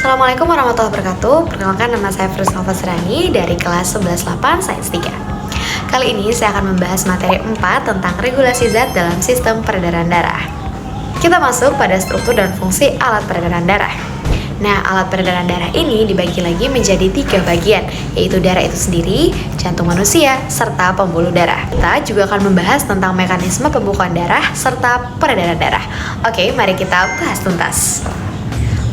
Assalamualaikum warahmatullahi wabarakatuh. Perkenalkan, nama saya Firusnova Fasrani dari kelas 11-8 Sains 3. Kali ini saya akan membahas materi 4 tentang regulasi zat dalam sistem peredaran darah. Kita masuk pada struktur dan fungsi alat peredaran darah. Nah, alat peredaran darah ini dibagi lagi menjadi 3 bagian, yaitu darah itu sendiri, jantung manusia, serta pembuluh darah. Kita juga akan membahas tentang mekanisme pembukaan darah serta peredaran darah. Oke, mari kita bahas tuntas.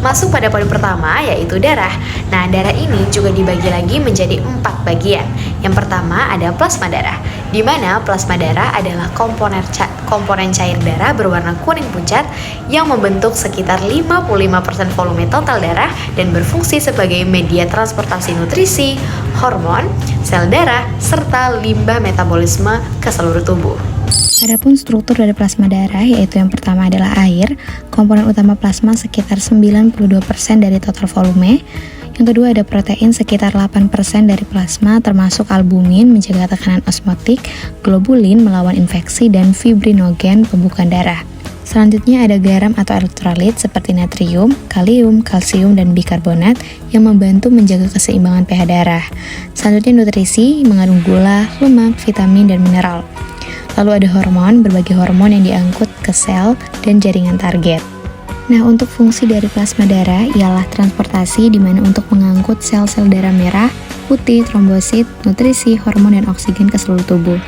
Masuk pada poin pertama, yaitu darah. Nah, darah ini juga dibagi lagi menjadi 4 bagian. Yang pertama ada plasma darah, di mana plasma darah adalah komponen cair darah berwarna kuning pucat yang membentuk sekitar 55% volume total darah dan berfungsi sebagai media transportasi nutrisi, hormon, sel darah, serta limbah metabolisme ke seluruh tubuh. Adapun struktur dari plasma darah, yaitu yang pertama adalah air, komponen utama plasma sekitar 92% dari total volume. Yang kedua ada protein sekitar 8% dari plasma, termasuk albumin menjaga tekanan osmotik, globulin melawan infeksi, dan fibrinogen pembukaan darah. Selanjutnya ada garam atau elektrolit seperti natrium, kalium, kalsium, dan bikarbonat yang membantu menjaga keseimbangan pH darah. Selanjutnya nutrisi mengandung gula, lemak, vitamin, dan mineral. Lalu ada hormon, berbagai hormon yang diangkut ke sel dan jaringan target. Nah, untuk fungsi dari plasma darah ialah transportasi, di mana untuk mengangkut sel-sel darah merah, putih, trombosit, nutrisi, hormon, dan oksigen ke seluruh tubuh.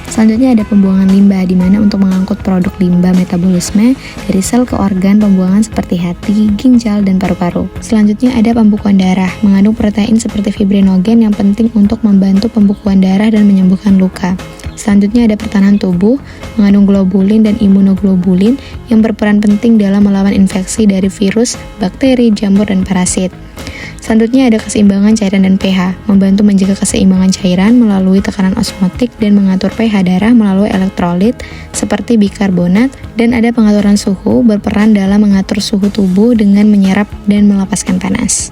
Selanjutnya ada pembuangan limbah, di mana untuk mengangkut produk limbah metabolisme dari sel ke organ pembuangan seperti hati, ginjal, dan paru-paru. Selanjutnya ada pembukuan darah, mengandung protein seperti fibrinogen yang penting untuk membantu pembukuan darah dan menyembuhkan luka. Selanjutnya ada pertahanan tubuh, mengandung globulin dan imunoglobulin yang berperan penting dalam melawan infeksi dari virus, bakteri, jamur, dan parasit. Selanjutnya ada keseimbangan cairan dan pH, membantu menjaga keseimbangan cairan melalui tekanan osmotik dan mengatur pH darah melalui elektrolit seperti bikarbonat, dan ada pengaturan suhu, berperan dalam mengatur suhu tubuh dengan menyerap dan melepaskan panas.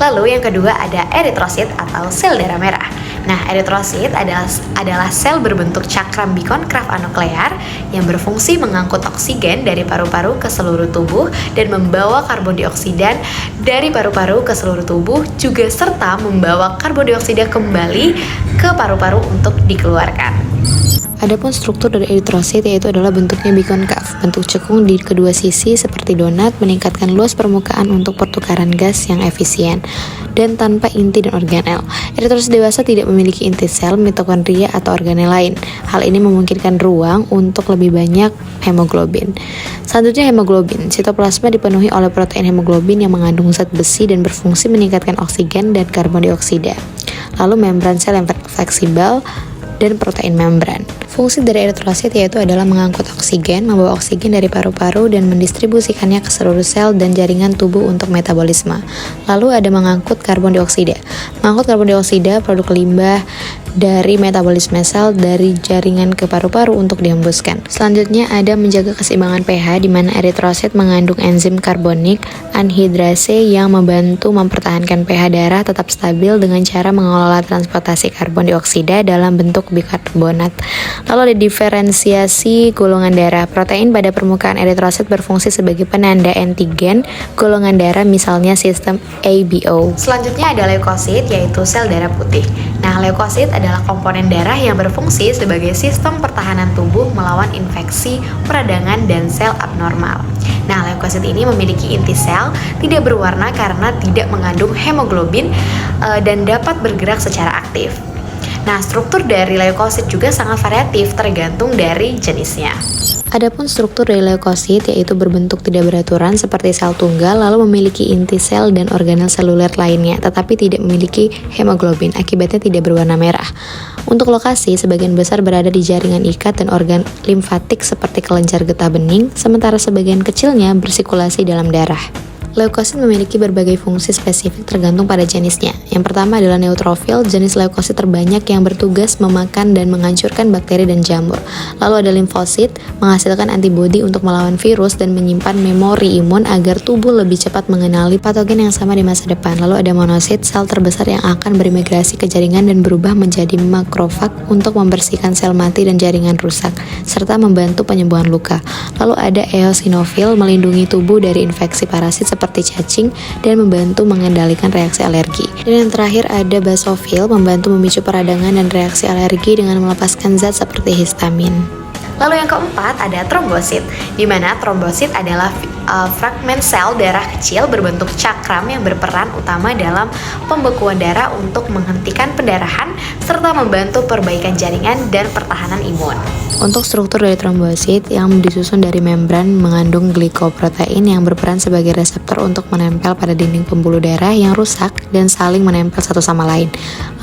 Lalu yang kedua ada eritrosit atau sel darah merah. Nah, eritrosit adalah sel berbentuk cakram bikonkaf anuklear yang berfungsi mengangkut oksigen dari paru-paru ke seluruh tubuh dan membawa karbon dioksida dari paru-paru ke seluruh tubuh, juga serta membawa karbon dioksida kembali ke paru-paru untuk dikeluarkan. Adapun struktur dari eritrosit yaitu adalah bentuknya bikonkaf, bentuk cekung di kedua sisi seperti donat, meningkatkan luas permukaan untuk pertukaran gas yang efisien dan tanpa inti dan organel. Eritrosit dewasa tidak memiliki inti sel, mitokondria, atau organel lain. Hal ini memungkinkan ruang untuk lebih banyak hemoglobin. Selanjutnya hemoglobin. Sitoplasma dipenuhi oleh protein hemoglobin yang mengandung zat besi dan berfungsi meningkatkan oksigen dan karbon dioksida. Lalu membran sel yang fleksibel dan protein membran. Fungsi dari eritrosit yaitu adalah mengangkut oksigen, membawa oksigen dari paru-paru dan mendistribusikannya ke seluruh sel dan jaringan tubuh untuk metabolisme. Lalu ada mengangkut karbon dioksida. Mengangkut karbon dioksida, produk limbah dari metabolisme sel dari jaringan ke paru-paru untuk dihembuskan. Selanjutnya ada menjaga keseimbangan pH, di mana eritrosit mengandung enzim karbonik anhidrase yang membantu mempertahankan pH darah tetap stabil dengan cara mengelola transportasi karbon dioksida dalam bentuk bikarbonat. Lalu ada diferensiasi golongan darah. Protein pada permukaan eritrosit berfungsi sebagai penanda antigen golongan darah, misalnya sistem ABO. Selanjutnya ada leukosit, yaitu sel darah putih. Nah, leukosit adalah komponen darah yang berfungsi sebagai sistem pertahanan tubuh melawan infeksi, peradangan, dan sel abnormal. Nah, leukosit ini memiliki inti sel, tidak berwarna karena tidak mengandung hemoglobin dan dapat bergerak secara aktif. Nah, struktur dari leukosit juga sangat variatif tergantung dari jenisnya. Adapun struktur dari leukosit yaitu berbentuk tidak beraturan seperti sel tunggal, lalu memiliki inti sel dan organel seluler lainnya, tetapi tidak memiliki hemoglobin, akibatnya tidak berwarna merah. Untuk lokasi, sebagian besar berada di jaringan ikat dan organ limfatik seperti kelenjar getah bening, sementara sebagian kecilnya bersirkulasi dalam darah. Leukosit memiliki berbagai fungsi spesifik tergantung pada jenisnya. Yang pertama adalah neutrofil, jenis leukosit terbanyak yang bertugas memakan dan menghancurkan bakteri dan jamur. Lalu ada limfosit, menghasilkan antibodi untuk melawan virus dan menyimpan memori imun agar tubuh lebih cepat mengenali patogen yang sama di masa depan. Lalu ada monosit, sel terbesar yang akan berimigrasi ke jaringan dan berubah menjadi makrofag untuk membersihkan sel mati dan jaringan rusak, serta membantu penyembuhan luka. Lalu ada eosinofil, melindungi tubuh dari infeksi parasit seperti seperti cacing dan membantu mengendalikan reaksi alergi. Dan yang terakhir ada basofil, membantu memicu peradangan dan reaksi alergi dengan melepaskan zat seperti histamin. Lalu yang keempat ada trombosit, di mana trombosit adalah fragmen sel darah kecil berbentuk cakram yang berperan utama dalam pembekuan darah untuk menghentikan pendarahan serta membantu perbaikan jaringan dan pertahanan imun. Untuk struktur dari trombosit yang disusun dari membran mengandung glikoprotein yang berperan sebagai reseptor untuk menempel pada dinding pembuluh darah yang rusak dan saling menempel satu sama lain.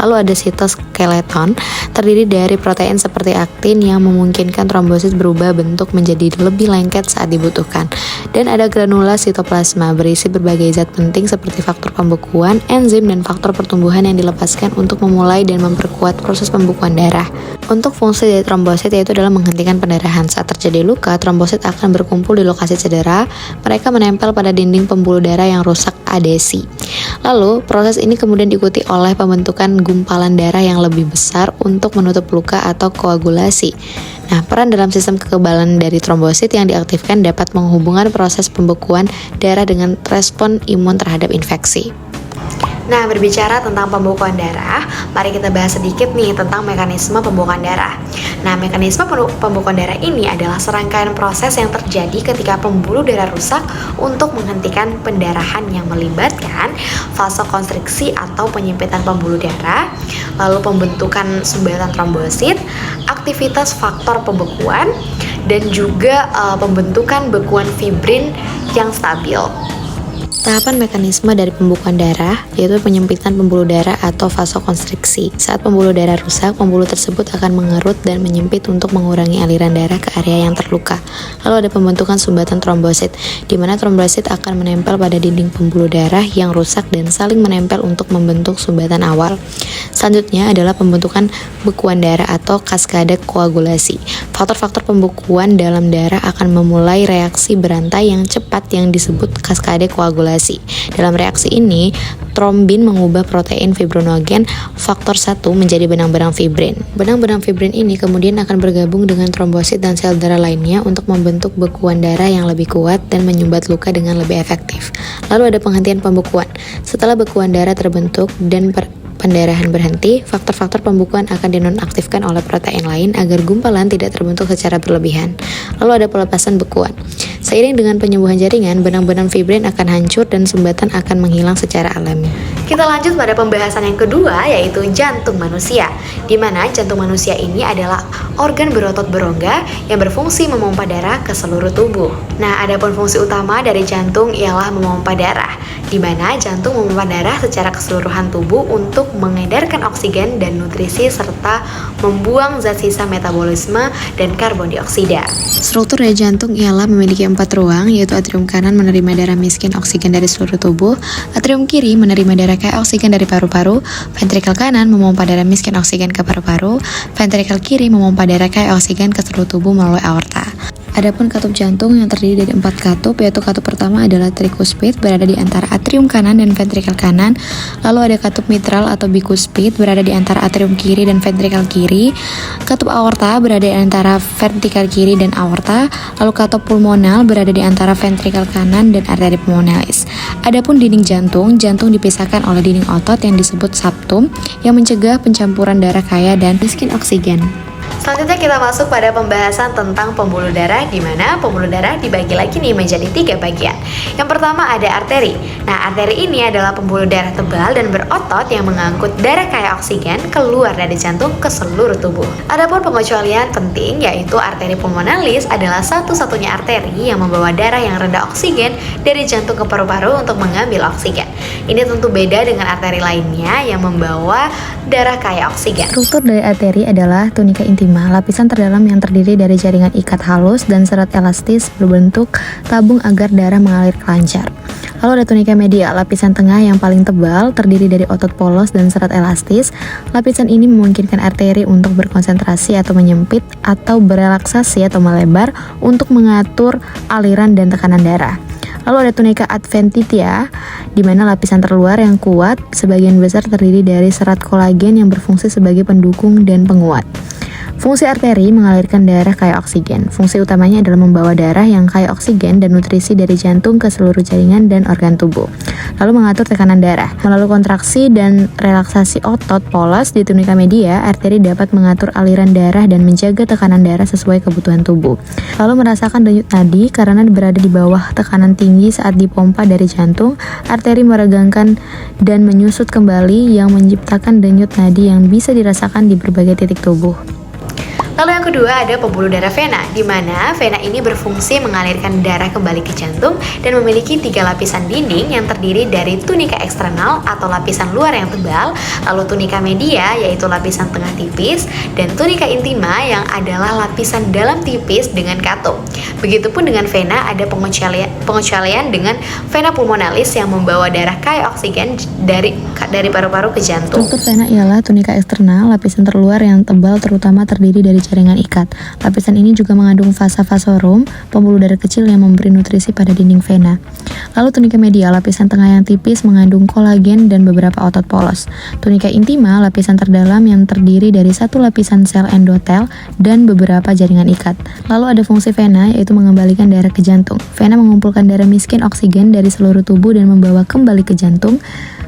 Lalu ada sitoskeleton, terdiri dari protein seperti aktin yang memungkinkan trombosit berubah bentuk menjadi lebih lengket saat dibutuhkan. Dan ada granula sitoplasma berisi berbagai zat penting seperti faktor pembekuan, enzim, dan faktor pertumbuhan yang dilepaskan untuk memulai dan memperkuat proses pembekuan darah. Untuk fungsi dari trombosit yaitu adalah menghentikan pendarahan. Saat terjadi luka, trombosit akan berkumpul di lokasi cedera. Mereka menempel pada dinding pembuluh darah yang rusak, adesi. Lalu, proses ini kemudian diikuti oleh pembentukan gumpalan darah yang lebih besar untuk menutup luka atau koagulasi. Nah, peran dalam sistem kekebalan dari trombosit yang diaktifkan dapat menghubungkan proses pembekuan darah dengan respon imun terhadap infeksi. Nah, berbicara tentang pembekuan darah, mari kita bahas sedikit nih tentang mekanisme pembekuan darah. Nah, mekanisme pembekuan darah ini adalah serangkaian proses yang terjadi ketika pembuluh darah rusak untuk menghentikan pendarahan yang melibatkan vasokonstriksi atau penyempitan pembuluh darah, lalu pembentukan sumbatan trombosit, aktivitas faktor pembekuan, dan juga pembentukan bekuan fibrin yang stabil. Tahapan mekanisme dari pembekuan darah yaitu penyempitan pembuluh darah atau vasokonstriksi. Saat pembuluh darah rusak, pembuluh tersebut akan mengerut dan menyempit untuk mengurangi aliran darah ke area yang terluka. Lalu ada pembentukan sumbatan trombosit, di mana trombosit akan menempel pada dinding pembuluh darah yang rusak dan saling menempel untuk membentuk sumbatan awal. Selanjutnya adalah pembentukan bekuan darah atau kaskade koagulasi. Faktor-faktor pembekuan dalam darah akan memulai reaksi berantai yang cepat yang disebut kaskade koagulasi. Dalam reaksi ini, trombin mengubah protein fibrinogen faktor 1 menjadi benang-benang fibrin. Benang-benang fibrin ini kemudian akan bergabung dengan trombosit dan sel darah lainnya untuk membentuk bekuan darah yang lebih kuat dan menyumbat luka dengan lebih efektif. Lalu ada penghentian pembekuan. Setelah bekuan darah terbentuk dan pendarahan berhenti, faktor-faktor pembekuan akan dinonaktifkan oleh protein lain agar gumpalan tidak terbentuk secara berlebihan. Lalu ada pelepasan bekuan. Seiring dengan penyembuhan jaringan, benang-benang fibrin akan hancur dan sumbatan akan menghilang secara alami. Kita lanjut pada pembahasan yang kedua, yaitu jantung manusia, di mana jantung manusia ini adalah organ berotot berongga yang berfungsi memompa darah ke seluruh tubuh. Nah, adapun fungsi utama dari jantung ialah memompa darah, di mana jantung memompa darah secara keseluruhan tubuh untuk mengedarkan oksigen dan nutrisi serta membuang zat sisa metabolisme dan karbon dioksida. Struktur dari jantung ialah memiliki 4 ruang, yaitu atrium kanan menerima darah miskin oksigen dari seluruh tubuh, atrium kiri menerima darah kaya oksigen dari paru-paru, ventrikel kanan memompa darah miskin oksigen ke paru-paru, ventrikel kiri memompa darah kaya oksigen ke seluruh tubuh melalui aorta. Adapun katup jantung yang terdiri dari 4 katup, yaitu katup pertama adalah trikuspid berada di antara atrium kanan dan ventrikel kanan, lalu ada katup mitral atau bikuspid berada di antara atrium kiri dan ventrikel kiri, katup aorta berada di antara ventrikel kiri dan aorta, lalu katup pulmonal berada di antara ventrikel kanan dan arteri pulmonalis. Adapun dinding jantung, jantung dipisahkan oleh dinding otot yang disebut septum yang mencegah pencampuran darah kaya dan miskin oksigen. Selanjutnya kita masuk pada pembahasan tentang pembuluh darah, di mana pembuluh darah dibagi lagi nih menjadi 3 bagian. Yang pertama ada arteri. Nah, arteri ini adalah pembuluh darah tebal dan berotot yang mengangkut darah kaya oksigen keluar dari jantung ke seluruh tubuh. Adapun pengecualian penting yaitu arteri pulmonalis adalah satu-satunya arteri yang membawa darah yang rendah oksigen dari jantung ke paru-paru untuk mengambil oksigen. Ini tentu beda dengan arteri lainnya yang membawa darah kaya oksigen. Struktur dari arteri adalah tunika intima, lapisan terdalam yang terdiri dari jaringan ikat halus dan serat elastis berbentuk tabung agar darah mengalir lancar. Lalu ada tunika media, lapisan tengah yang paling tebal, terdiri dari otot polos dan serat elastis. Lapisan ini memungkinkan arteri untuk berkonsentrasi atau menyempit atau berelaksasi atau melebar untuk mengatur aliran dan tekanan darah. Lalu ada tunika adventitia, di mana lapisan terluar yang kuat sebagian besar terdiri dari serat kolagen yang berfungsi sebagai pendukung dan penguat. Fungsi arteri mengalirkan darah kaya oksigen. Fungsi utamanya adalah membawa darah yang kaya oksigen dan nutrisi dari jantung ke seluruh jaringan dan organ tubuh. Lalu mengatur tekanan darah. Melalui kontraksi dan relaksasi otot polos di tunika media, arteri dapat mengatur aliran darah dan menjaga tekanan darah sesuai kebutuhan tubuh. Lalu merasakan denyut nadi karena berada di bawah tekanan tinggi saat dipompa dari jantung, arteri meregangkan dan menyusut kembali yang menciptakan denyut nadi yang bisa dirasakan di berbagai titik tubuh. Lalu yang kedua ada pembuluh darah vena, di mana vena ini berfungsi mengalirkan darah kembali ke jantung dan memiliki 3 lapisan dinding yang terdiri dari tunika eksternal atau lapisan luar yang tebal, lalu tunika media yaitu lapisan tengah tipis, dan tunika intima yang adalah lapisan dalam tipis dengan katum. Begitupun dengan vena, ada pengecualian dengan vena pulmonalis yang membawa darah kaya oksigen dari paru-paru ke jantung. Struktur vena ialah tunika eksternal, lapisan terluar yang tebal terutama terdiri dari jaringan ikat. Lapisan ini juga mengandung vasa vasorum, pembuluh darah kecil yang memberi nutrisi pada dinding vena. Lalu tunika media, lapisan tengah yang tipis mengandung kolagen dan beberapa otot polos. Tunika intima, lapisan terdalam yang terdiri dari satu lapisan sel endotel dan beberapa jaringan ikat. Lalu ada fungsi vena, yaitu mengembalikan darah ke jantung. Vena mengumpulkan darah miskin oksigen dari seluruh tubuh dan membawa kembali ke jantung,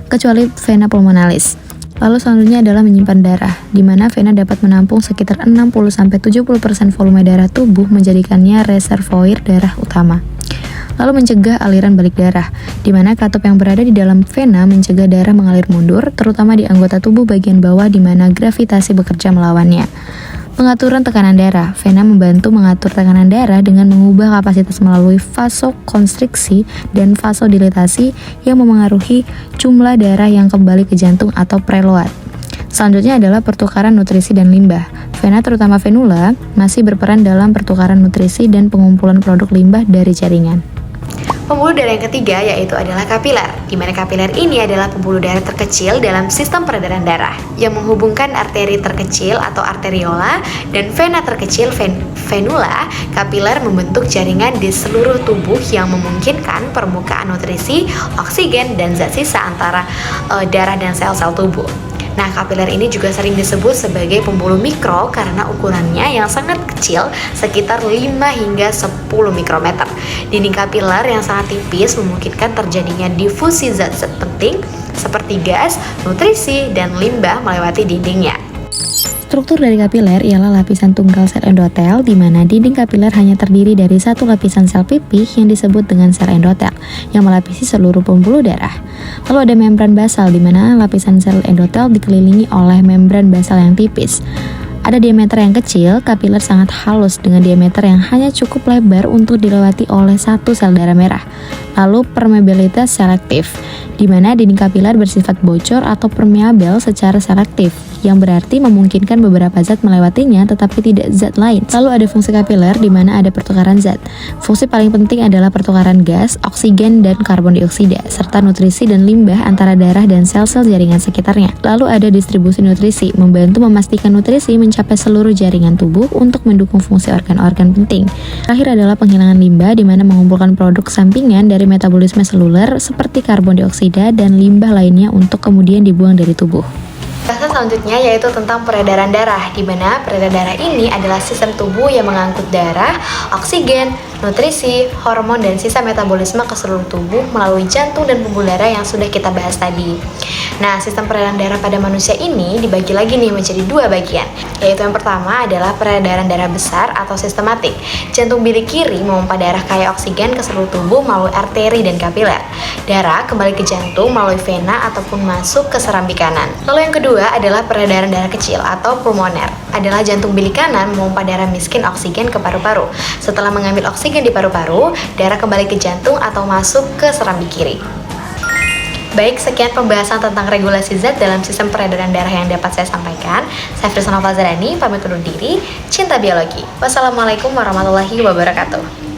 kecuali vena pulmonalis. Lalu selanjutnya adalah menyimpan darah, di mana vena dapat menampung sekitar 60-70% volume darah tubuh, menjadikannya reservoir darah utama. Lalu mencegah aliran balik darah, di mana katup yang berada di dalam vena mencegah darah mengalir mundur, terutama di anggota tubuh bagian bawah di mana gravitasi bekerja melawannya. Pengaturan tekanan darah. Vena membantu mengatur tekanan darah dengan mengubah kapasitas melalui vasokonstriksi dan vasodilatasi yang memengaruhi jumlah darah yang kembali ke jantung atau preload. Selanjutnya adalah pertukaran nutrisi dan limbah. Vena, terutama venula, masih berperan dalam pertukaran nutrisi dan pengumpulan produk limbah dari jaringan. Pembuluh darah yang ketiga yaitu adalah kapiler, di mana kapiler ini adalah pembuluh darah terkecil dalam sistem peredaran darah yang menghubungkan arteri terkecil atau arteriola dan vena terkecil venula. Kapiler membentuk jaringan di seluruh tubuh yang memungkinkan permukaan nutrisi, oksigen, dan zat sisa antara darah dan sel-sel tubuh. Nah, kapiler ini juga sering disebut sebagai pembuluh mikro karena ukurannya yang sangat kecil, sekitar 5 hingga 10 mikrometer. Dinding kapiler yang sangat tipis memungkinkan terjadinya difusi zat-zat penting seperti gas, nutrisi, dan limbah melewati dindingnya. Struktur dari kapiler ialah lapisan tunggal sel endotel, di mana dinding kapiler hanya terdiri dari satu lapisan sel pipih yang disebut dengan sel endotel, yang melapisi seluruh pembuluh darah. Lalu ada membran basal, di mana lapisan sel endotel dikelilingi oleh membran basal yang tipis. Ada diameter yang kecil, kapiler sangat halus dengan diameter yang hanya cukup lebar untuk dilewati oleh satu sel darah merah. Lalu permeabilitas selektif, di mana dinding kapiler bersifat bocor atau permeabel secara selektif, yang berarti memungkinkan beberapa zat melewatinya tetapi tidak zat lain. Lalu ada fungsi kapiler, di mana ada pertukaran zat. Fungsi paling penting adalah pertukaran gas, oksigen, dan karbon dioksida, serta nutrisi dan limbah antara darah dan sel-sel jaringan sekitarnya. Lalu ada distribusi nutrisi, membantu memastikan nutrisi mencapai seluruh jaringan tubuh untuk mendukung fungsi organ-organ penting. Terakhir adalah penghilangan limbah, di mana mengumpulkan produk sampingan dari metabolisme seluler seperti karbon dioksida dan limbah lainnya untuk kemudian dibuang dari tubuh. Bahasan selanjutnya yaitu tentang peredaran darah, di mana peredaran darah ini adalah sistem tubuh yang mengangkut darah, oksigen, nutrisi, hormon, dan sisa metabolisme ke seluruh tubuh melalui jantung dan pembuluh darah yang sudah kita bahas tadi. Nah, sistem peredaran darah pada manusia ini dibagi lagi nih menjadi 2 bagian, yaitu yang pertama adalah peredaran darah besar atau sistematik. Jantung bilik kiri memompa darah kaya oksigen ke seluruh tubuh melalui arteri dan kapiler. Darah kembali ke jantung melalui vena ataupun masuk ke serambi kanan. Lalu yang kedua adalah peredaran darah kecil atau pulmoner. Adalah jantung bilik kanan memompa darah miskin oksigen ke paru-paru. Setelah mengambil oksigen di paru-paru, darah kembali ke jantung atau masuk ke serambi kiri. Baik, sekian pembahasan tentang regulasi zat dalam sistem peredaran darah yang dapat saya sampaikan. Saya Frisana Fazrani, pamit undur diri. Cinta biologi. Wassalamualaikum warahmatullahi wabarakatuh.